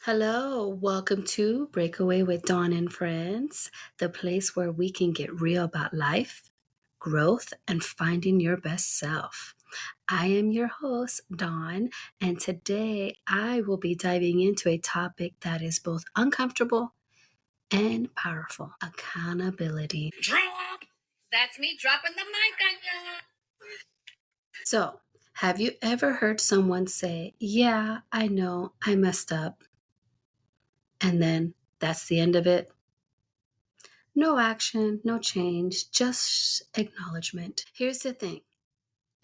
Hello, welcome to Breakaway with Dawn and Friends, the place where we can get real about life, growth, and finding your best self. I am your host, Dawn, and today I will be diving into a topic that is both uncomfortable and powerful: accountability. Drop! That's me dropping the mic on ya. So, have you ever heard someone say, "Yeah, I know I messed up," and then that's the end of it? No action, no change, just acknowledgement. Here's the thing: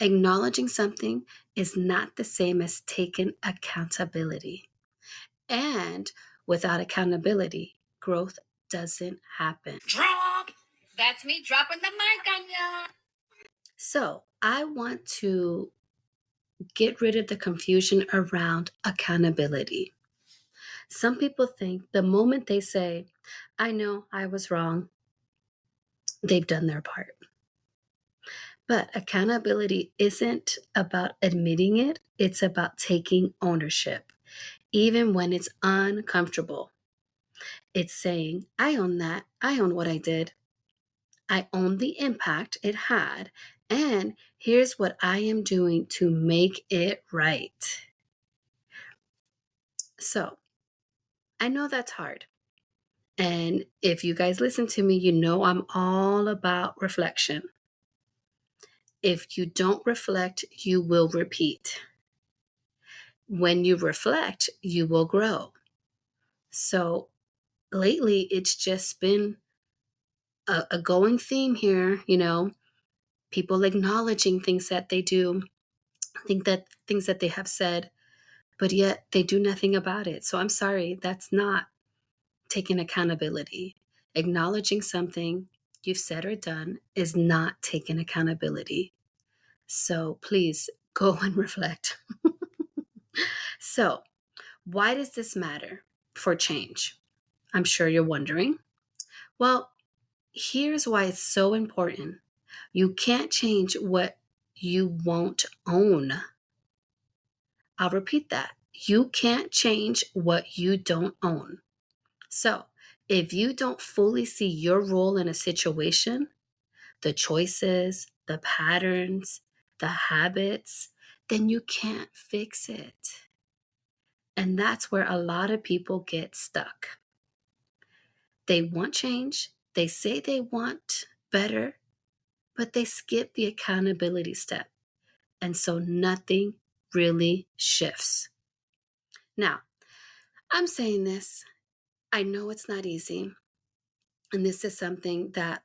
acknowledging something is not the same as taking accountability. And without accountability, growth doesn't happen. Drop! That's me dropping the mic on ya. So, I want to get rid of the confusion around accountability. Some people think the moment they say, "I know I was wrong," they've done their part. But accountability isn't about admitting it, it's about taking ownership, even when it's uncomfortable. It's saying, "I own that. I own what I did. I own the impact it had. And here's what I am doing to make it right." So I know that's hard. And if you guys listen to me, you know I'm all about reflection. If you don't reflect, you will repeat. When you reflect, you will grow. So lately, it's just been a going theme here, people acknowledging things that they do, things that they have said, but yet they do nothing about it. So I'm sorry, that's not taking accountability. Acknowledging something you've said or done is not taking accountability. So please go and reflect. So, why does this matter for change? I'm sure you're wondering. Well, here's why it's so important. You can't change what you won't own. I'll repeat that. You can't change what you don't own. So, if you don't fully see your role in a situation, the choices, the patterns, the habits, then you can't fix it. And that's where a lot of people get stuck. They want change, they say they want better, but they skip the accountability step. And so nothing really shifts. Now, I'm saying this. I know it's not easy. And this is something that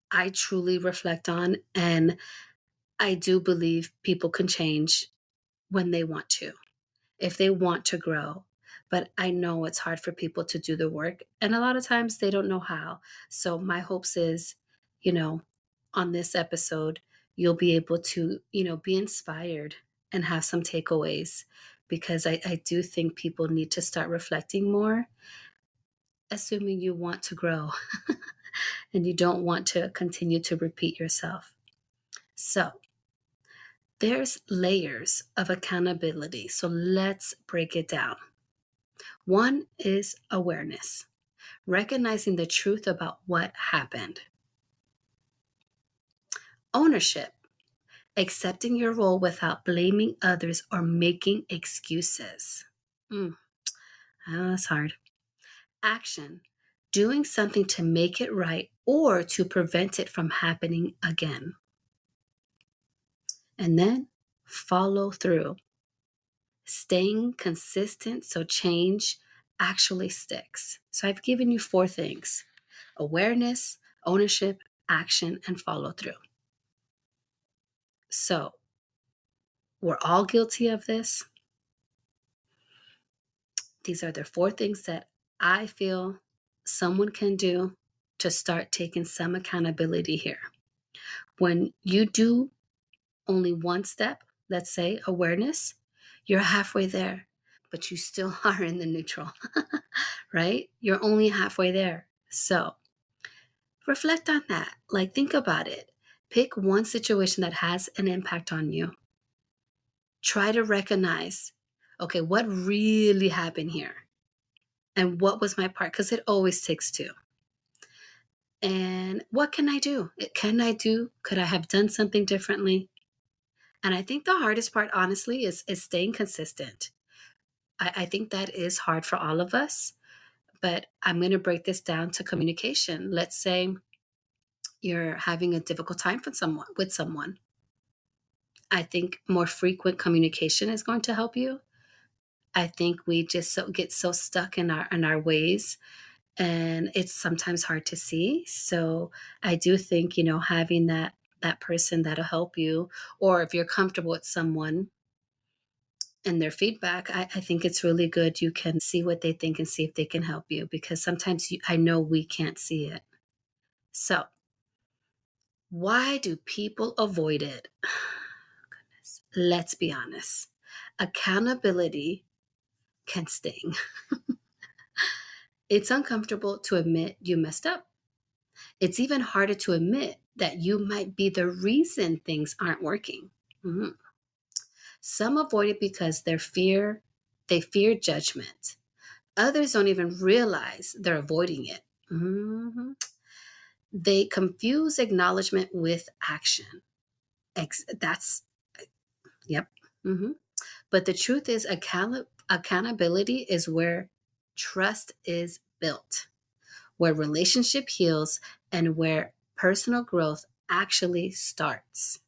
I truly reflect on. And I do believe people can change when they want to, if they want to grow. But I know it's hard for people to do the work. And a lot of times they don't know how. So my hopes is, you know, on this episode, you'll be able to, be inspired and have some takeaways, because I do think people need to start reflecting more, assuming you want to grow and you don't want to continue to repeat yourself. So there's layers of accountability. So let's break it down. One is awareness, recognizing the truth about what happened. Ownership, accepting your role without blaming others or making excuses. That's hard. Action, doing something to make it right or to prevent it from happening again. And then follow through, staying consistent so change actually sticks. So I've given you 4 things: awareness, ownership, action, and follow through. So we're all guilty of this. These are the 4 things that I feel someone can do to start taking some accountability here. When you do only one step, let's say awareness, you're halfway there, but you still are in the neutral, right? You're only halfway there. So reflect on that. Like, think about it. Pick one situation that has an impact on you. Try to recognize, okay, what really happened here? And what was my part? Because it always takes two. And what can I do? Could I have done something differently? And I think the hardest part, honestly, is staying consistent. I think that is hard for all of us, but I'm going to break this down to communication. Let's say you're having a difficult time with someone. I think more frequent communication is going to help you. I think we just get so stuck in our ways, and it's sometimes hard to see. So I do think, having that person that'll help you, or if you're comfortable with someone and their feedback, I think it's really good. You can see what they think and see if they can help you, because sometimes I know we can't see it. So why do people avoid it? Goodness. Let's be honest. Accountability can sting. It's uncomfortable to admit you messed up. It's even harder to admit that you might be the reason things aren't working. Mhm. Some avoid it because they fear judgment. Others don't even realize they're avoiding it. Mhm. They confuse acknowledgement with action. That's, yep. Mhm. But the truth is, accountability is where trust is built, where relationship heals, and where personal growth actually starts.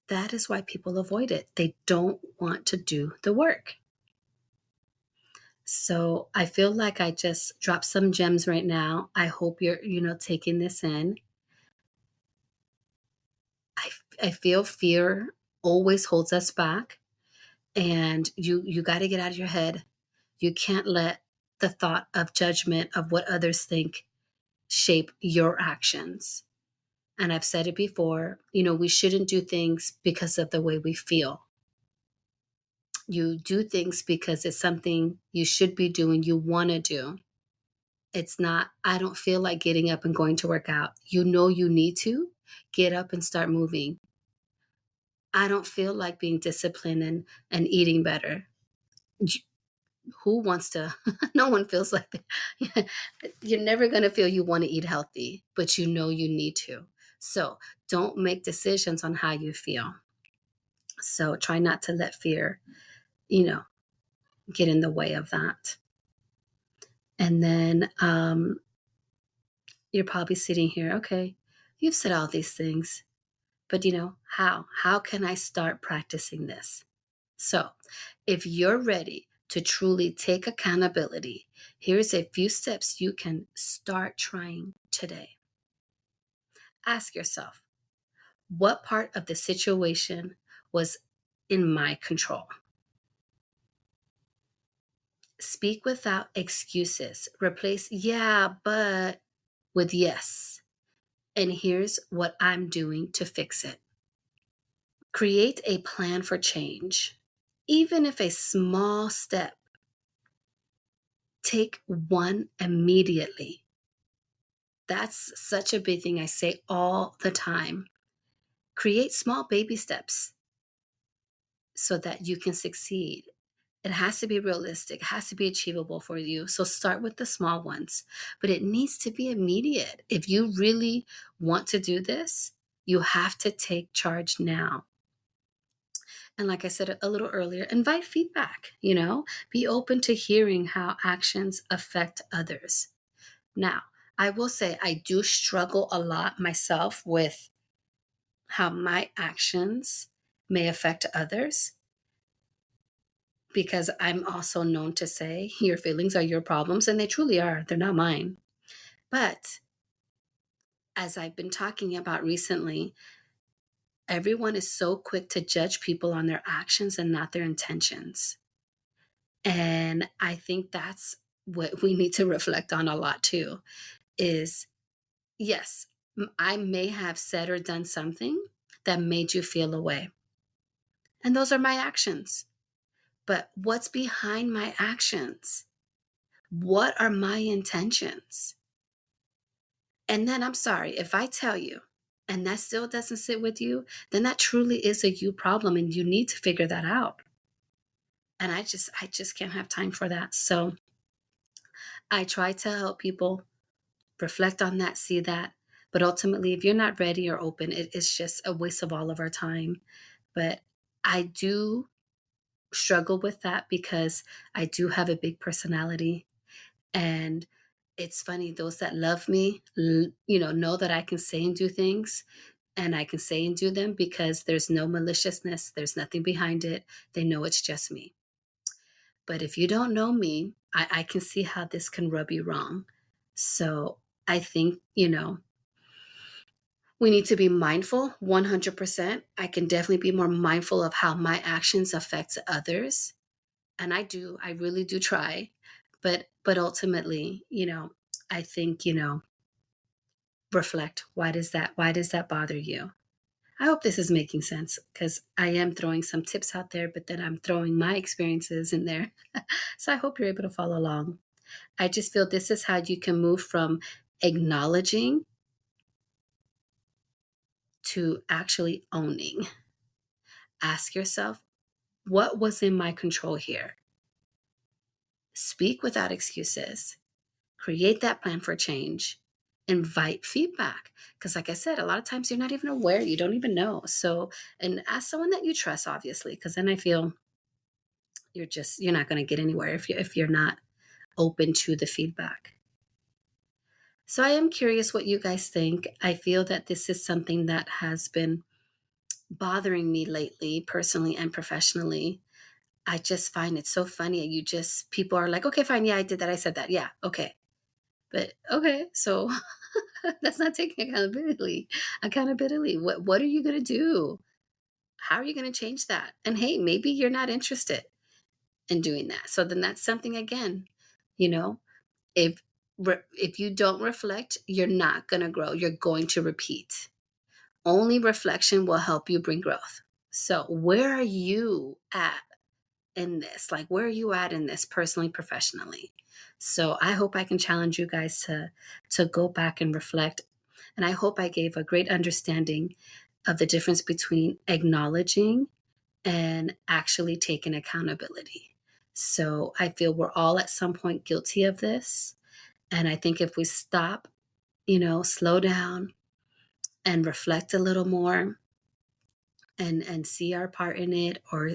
That is why people avoid it. They don't want to do the work. So I feel like I just dropped some gems right now. I hope you're, taking this in. I feel fear always holds us back, and you got to get out of your head. You can't let the thought of judgment of what others think shape your actions. And I've said it before, we shouldn't do things because of the way we feel. You do things because it's something you should be doing, you want to do. It's not, I don't feel like getting up and going to work out. You know you need to get up and start moving. I don't feel like being disciplined and eating better. Who wants to? No one feels like that. You're never going to feel you want to eat healthy, but you know you need to. So don't make decisions on how you feel. So try not to let fear, you know, get in the way of that. And then you're probably sitting here, okay, you've said all these things, but how? How can I start practicing this? So if you're ready to truly take accountability, here's a few steps you can start trying today. Ask yourself, what part of the situation was in my control? Speak without excuses. Replace yeah, but with yes. And here's what I'm doing to fix it. Create a plan for change. Even if a small step, take one immediately. That's such a big thing I say all the time. Create small baby steps so that you can succeed. It has to be realistic, it has to be achievable for you. So start with the small ones, but it needs to be immediate. If you really want to do this, you have to take charge now. And like I said a little earlier, invite feedback, be open to hearing how actions affect others. Now, I will say I do struggle a lot myself with how my actions may affect others, because I'm also known to say your feelings are your problems, and they truly are. They're not mine. But as I've been talking about recently, everyone is so quick to judge people on their actions and not their intentions. And I think that's what we need to reflect on a lot too, is yes, I may have said or done something that made you feel a way. And those are my actions. But what's behind my actions? What are my intentions? And then I'm sorry, if I tell you and that still doesn't sit with you, then that truly is a you problem and you need to figure that out. And I just can't have time for that. So I try to help people reflect on that, see that. But ultimately, if you're not ready or open, it's just a waste of all of our time. But I do struggle with that because I do have a big personality. And it's funny, those that love me, know that I can say and do things, and I can say and do them because there's no maliciousness, there's nothing behind it. They know it's just me. But if you don't know me, I can see how this can rub you wrong. So I think, we need to be mindful 100%. I can definitely be more mindful of how my actions affect others. And I really do try. But ultimately, I think, reflect. Why does that bother you? I hope this is making sense because I am throwing some tips out there, but then I'm throwing my experiences in there. So I hope you're able to follow along. I just feel this is how you can move from acknowledging to actually owning. Ask yourself, what was in my control here? Speak without excuses. Create that plan for change. Invite feedback. Because, like I said, a lot of times you're not even aware, you don't even know. So, and ask someone that you trust, obviously, because then I feel you're not going to get anywhere if you're not open to the feedback. So I am curious what you guys think. I feel that this is something that has been bothering me lately, personally and professionally. I just find it so funny. People are like, okay, fine. Yeah, I did that. I said that. Yeah, okay. But okay, so that's not taking accountability. Accountability. What are you going to do? How are you going to change that? And hey, maybe you're not interested in doing that. So then that's something again, you know, if if you don't reflect, you're not going to grow. You're going to repeat. Only reflection will help you bring growth. So where are you at in this? Like, where are you at in this personally, professionally? So I hope I can challenge you guys to go back and reflect. And I hope I gave a great understanding of the difference between acknowledging and actually taking accountability. So I feel we're all at some point guilty of this. And I think if we stop, slow down and reflect a little more and see our part in it, or,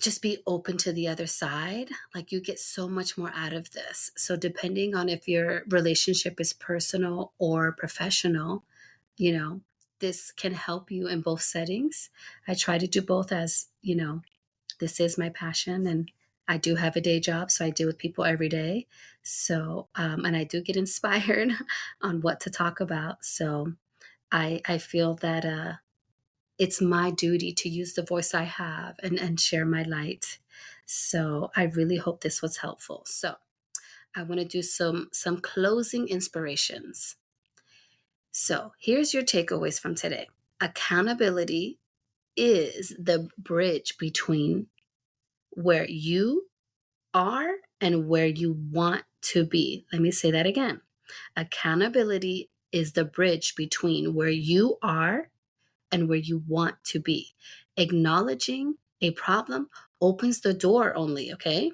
just be open to the other side, like you get so much more out of this. So depending on if your relationship is personal or professional, you know this can help you in both settings. I try to do both, as this is my passion, and I do have a day job, so I deal with people every day. So and I do get inspired on what to talk about. So I feel that it's my duty to use the voice I have and share my light. So I really hope this was helpful. So I want to do some closing inspirations. So here's your takeaways from today. Accountability is the bridge between where you are and where you want to be. Let me say that again. Accountability is the bridge between where you are and where you want to be. Acknowledging a problem opens the door only, okay?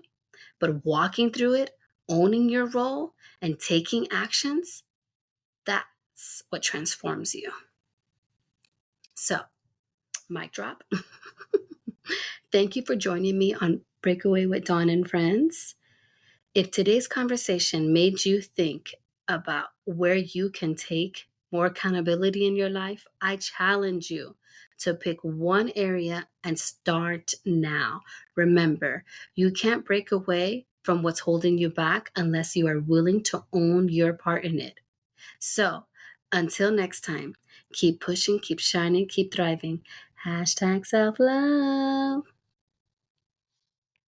But walking through it, owning your role, and taking actions, that's what transforms you. So, mic drop. Thank you for joining me on Breakaway with Dawn and Friends. If today's conversation made you think about where you can take more accountability in your life, I challenge you to pick one area and start now. Remember, you can't break away from what's holding you back unless you are willing to own your part in it. So, until next time, keep pushing, keep shining, keep thriving. Hashtag self love.